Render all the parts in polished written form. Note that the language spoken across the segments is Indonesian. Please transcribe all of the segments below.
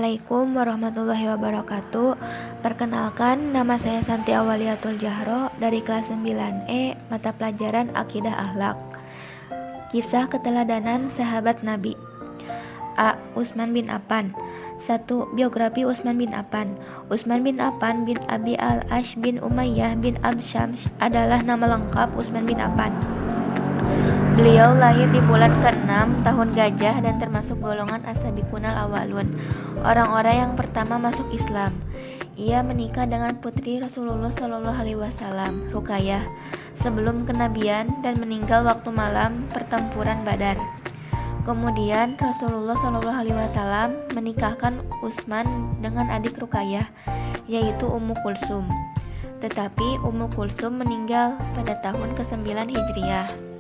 Assalamualaikum warahmatullahi wabarakatuh. Perkenalkan, nama saya Santi Awaliatul Jahro dari kelas 9E, mata pelajaran Akidah Akhlak. Kisah keteladanan sahabat Nabi. A. Utsman bin Affan. 1. Biografi Utsman bin Affan. Utsman bin Affan bin Abi al-Ash bin Umayyah bin Abd Syams adalah nama lengkap Utsman bin Affan. Beliau lahir di bulan ke-6 tahun Gajah dan termasuk golongan as-sabiqunal awalun, orang-orang yang pertama masuk Islam. Ia menikah dengan putri Rasulullah SAW, Ruqayyah, sebelum kenabian dan meninggal waktu malam pertempuran Badar. Kemudian Rasulullah SAW menikahkan Utsman dengan adik Ruqayyah, yaitu Ummu Kulsum. Tetapi Ummu Kulsum meninggal pada tahun ke-9 Hijriah.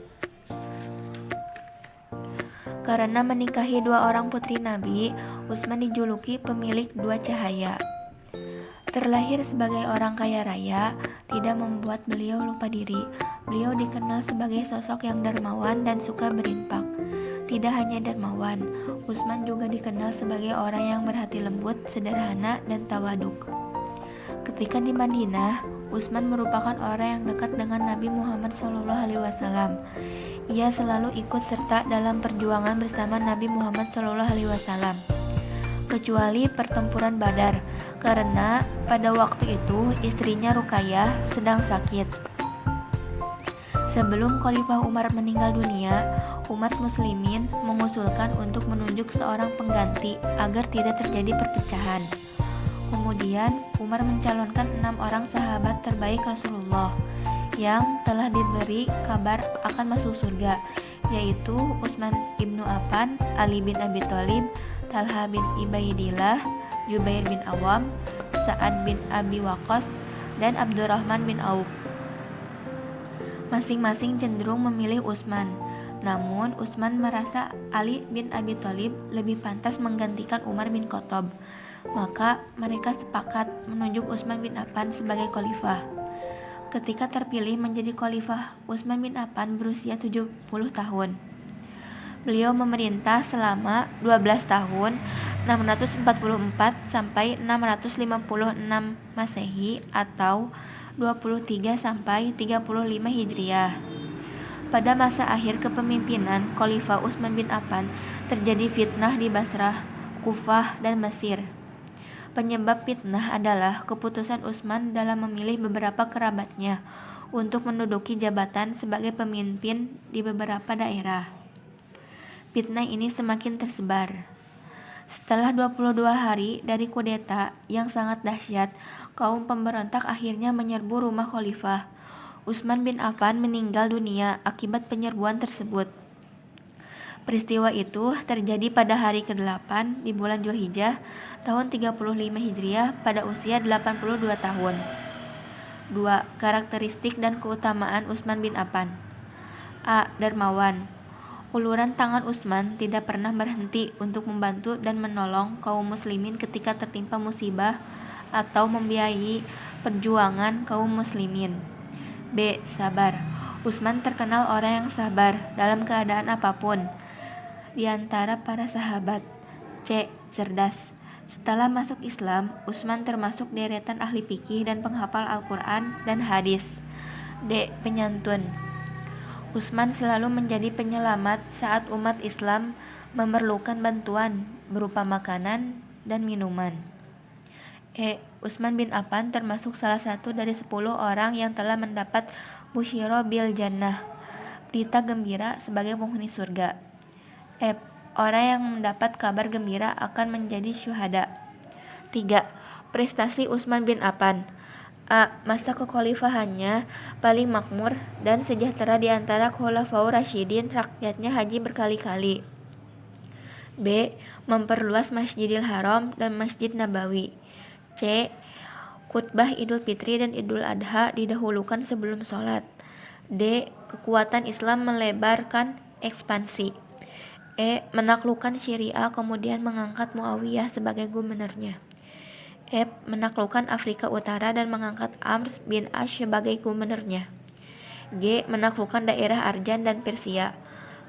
Karena menikahi dua orang putri Nabi, Utsman dijuluki pemilik dua cahaya. Terlahir sebagai orang kaya raya, tidak membuat beliau lupa diri. Beliau dikenal sebagai sosok yang dermawan dan suka berinfak. Tidak hanya dermawan, Utsman juga dikenal sebagai orang yang berhati lembut, sederhana, dan tawaduk. Ketika di Madinah, Utsman merupakan orang yang dekat dengan Nabi Muhammad SAW. Ia selalu ikut serta dalam perjuangan bersama Nabi Muhammad SAW, kecuali pertempuran Badar, karena pada waktu itu istrinya Ruqayyah sedang sakit. Sebelum Khalifah Umar meninggal dunia, umat muslimin mengusulkan untuk menunjuk seorang pengganti agar tidak terjadi perpecahan. Kemudian Umar mencalonkan 6 orang sahabat terbaik Rasulullah yang telah diberi kabar akan masuk surga, yaitu Utsman ibnu Affan, Ali bin Abi Thalib, Talha bin Ubaidillah, Jubair bin Awam, Sa'ad bin Abi Waqqas, dan Abdurrahman bin Auf. Masing-masing cenderung memilih Utsman. Namun Utsman merasa Ali bin Abi Thalib lebih pantas menggantikan Umar bin Khattab. Maka mereka sepakat menunjuk Utsman bin Affan sebagai khalifah. Ketika terpilih menjadi khalifah, Utsman bin Affan berusia 70 tahun. Beliau memerintah selama 12 tahun 644 sampai 656 Masehi atau 23 sampai 35 Hijriah. Pada masa akhir kepemimpinan Khalifah Utsman bin Affan, terjadi fitnah di Basrah, Kufah, dan Mesir. Penyebab fitnah adalah keputusan Utsman dalam memilih beberapa kerabatnya untuk menduduki jabatan sebagai pemimpin di beberapa daerah. Fitnah ini semakin tersebar. Setelah 22 hari dari kudeta yang sangat dahsyat, kaum pemberontak akhirnya menyerbu rumah khalifah. Utsman bin Affan meninggal dunia akibat penyerbuan tersebut. Peristiwa itu terjadi pada hari ke-8 di bulan Zulhijjah tahun 35 Hijriah pada usia 82 tahun. 2. Karakteristik dan keutamaan Utsman bin Affan. A. Dermawan. Uluran tangan Utsman tidak pernah berhenti untuk membantu dan menolong kaum muslimin ketika tertimpa musibah atau membiayai perjuangan kaum muslimin. B. Sabar. Utsman terkenal orang yang sabar dalam keadaan apapun di antara para sahabat. C. Cerdas. Setelah masuk Islam, Utsman termasuk deretan ahli fikih dan penghafal Al-Quran dan hadis. D. Penyantun. Utsman selalu menjadi penyelamat saat umat Islam memerlukan bantuan berupa makanan dan minuman. E. Utsman bin Affan termasuk salah satu dari 10 orang yang telah mendapat busyra bil jannah, berita gembira sebagai penghuni surga. F. Orang yang mendapat kabar gembira akan menjadi syuhada. 3. Prestasi Utsman bin Affan. A. Masa kekhalifahannya paling makmur dan sejahtera di antara khulafaur rasyidin, rakyatnya haji berkali-kali. B. Memperluas Masjidil Haram dan Masjid Nabawi. C. Khutbah Idul Fitri dan Idul Adha didahulukan sebelum sholat. D. Kekuatan Islam melebarkan ekspansi. E. Menaklukkan Syria kemudian mengangkat Muawiyah sebagai gubernurnya. F. Menaklukkan Afrika Utara dan mengangkat Amr bin As sebagai gubernurnya. G. Menaklukkan daerah Arjan dan Persia.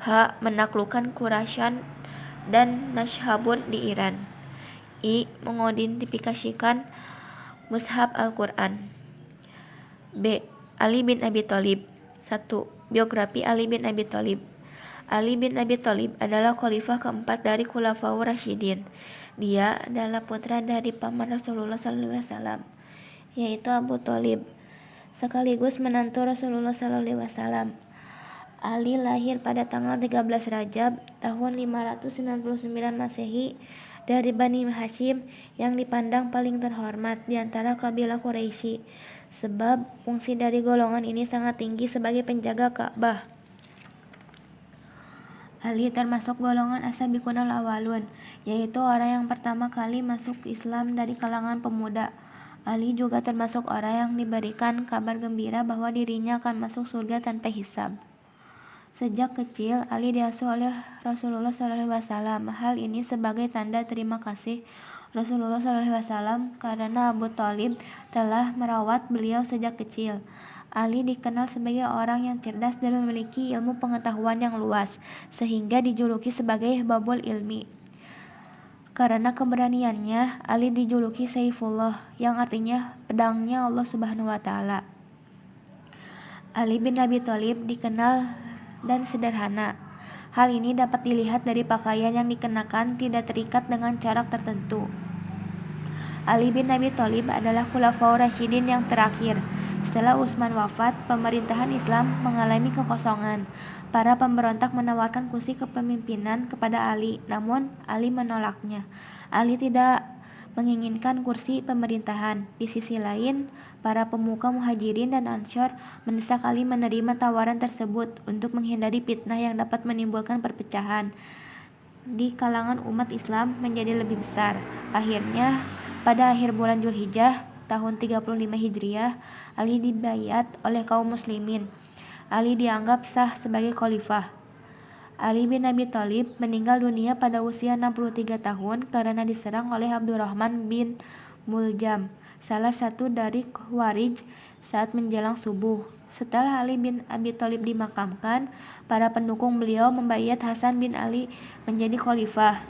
H. Menaklukkan Khurasan dan Naishabur di Iran. I. Mengidentifikasikan mushaf Al-Quran. B. Ali bin Abi Thalib. 1. Biografi Ali bin Abi Thalib. Ali bin Abi Thalib adalah khalifah keempat dari Khulafaur Rasyidin. Dia adalah putra dari paman Rasulullah SAW, yaitu Abu Thalib, sekaligus menantu Rasulullah SAW. Ali lahir pada tanggal 13 Rajab tahun 599 Masehi dari Bani Hashim yang dipandang paling terhormat di antara kabilah Quraisy, sebab fungsi dari golongan ini sangat tinggi sebagai penjaga Ka'bah. Ali termasuk golongan as-sabiqunal awwalun, yaitu orang yang pertama kali masuk Islam dari kalangan pemuda. Ali juga termasuk orang yang diberikan kabar gembira bahwa dirinya akan masuk surga tanpa hisab. Sejak kecil, Ali diasuh oleh Rasulullah SAW. Hal ini sebagai tanda terima kasih Rasulullah SAW karena Abu Thalib telah merawat beliau sejak kecil. Ali dikenal sebagai orang yang cerdas dan memiliki ilmu pengetahuan yang luas, sehingga dijuluki sebagai Babul Ilmi. Karena keberaniannya, Ali dijuluki Saifullah, yang artinya pedangnya Allah Subhanahu wa Ta'ala. Ali bin Abi Thalib dikenal dan sederhana. Hal ini dapat dilihat dari pakaian yang dikenakan tidak terikat dengan corak tertentu. Ali bin Abi Thalib adalah Khulafaur Rasyidin yang terakhir. Setelah Utsman wafat, pemerintahan Islam mengalami kekosongan. Para pemberontak menawarkan kursi kepemimpinan kepada Ali, namun Ali menolaknya. Ali tidak menginginkan kursi pemerintahan. Di sisi lain, para pemuka Muhajirin dan Ansor mendesak Ali menerima tawaran tersebut untuk menghindari fitnah yang dapat menimbulkan perpecahan di kalangan umat Islam menjadi lebih besar. Akhirnya, pada akhir bulan Zulhijjah tahun 35 Hijriah, Ali dibayat oleh kaum muslimin. Ali dianggap sah sebagai khalifah. Ali bin Abi Thalib meninggal dunia pada usia 63 tahun karena diserang oleh Abdurrahman bin Muljam, salah satu dari Khawarij, saat menjelang subuh. Setelah Ali bin Abi Thalib dimakamkan, para pendukung beliau membayat Hasan bin Ali menjadi khalifah.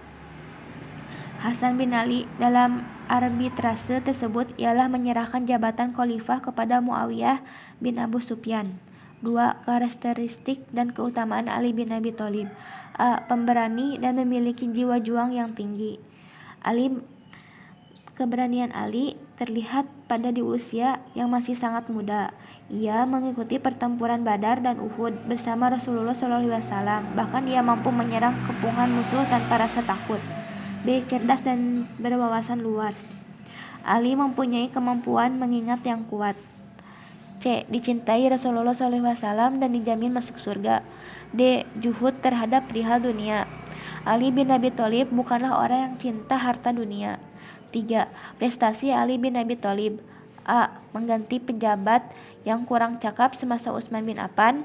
Hasan bin Ali dalam arbitrase tersebut ialah menyerahkan jabatan khalifah kepada Muawiyah bin Abu Sufyan. 2. Karakteristik dan keutamaan Ali bin Abi Thalib. A. Pemberani dan memiliki jiwa juang yang tinggi. Keberanian Ali terlihat pada di usia yang masih sangat muda. Ia mengikuti pertempuran Badar dan Uhud bersama Rasulullah SAW. Bahkan ia mampu menyerang kepungan musuh tanpa rasa takut. B. Cerdas dan berwawasan luas. Ali mempunyai kemampuan mengingat yang kuat. C. Dicintai Rasulullah SAW dan dijamin masuk surga. D. Juhud terhadap perihal dunia. Ali bin Abi Thalib bukanlah orang yang cinta harta dunia. 3. Prestasi Ali bin Abi Thalib. A. Mengganti pejabat yang kurang cakap semasa Utsman bin Affan.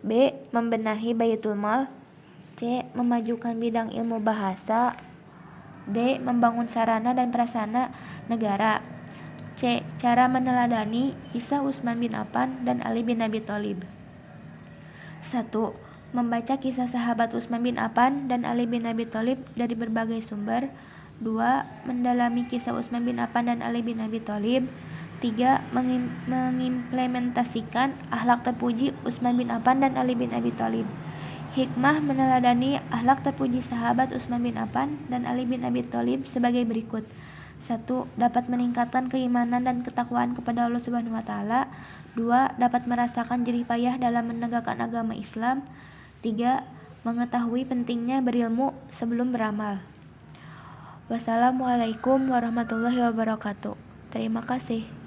B. Membenahi Baitul Mal. C. Memajukan bidang ilmu bahasa. D. Membangun sarana dan prasarana negara. C. Cara meneladani kisah Utsman bin Affan dan Ali bin Abi Thalib. 1. Membaca kisah sahabat Utsman bin Affan dan Ali bin Abi Thalib dari berbagai sumber. 2. Mendalami kisah Utsman bin Affan dan Ali bin Abi Thalib. 3. Mengimplementasikan akhlak terpuji Utsman bin Affan dan Ali bin Abi Thalib. Hikmah meneladani akhlak terpuji sahabat Utsman bin Affan dan Ali bin Abi Thalib sebagai berikut. 1. Dapat meningkatkan keimanan dan ketakwaan kepada Allah Subhanahu wa Ta'ala. 2. Dapat merasakan jerih payah dalam menegakkan agama Islam. 3. Mengetahui pentingnya berilmu sebelum beramal. Wassalamualaikum warahmatullahi wabarakatuh. Terima kasih.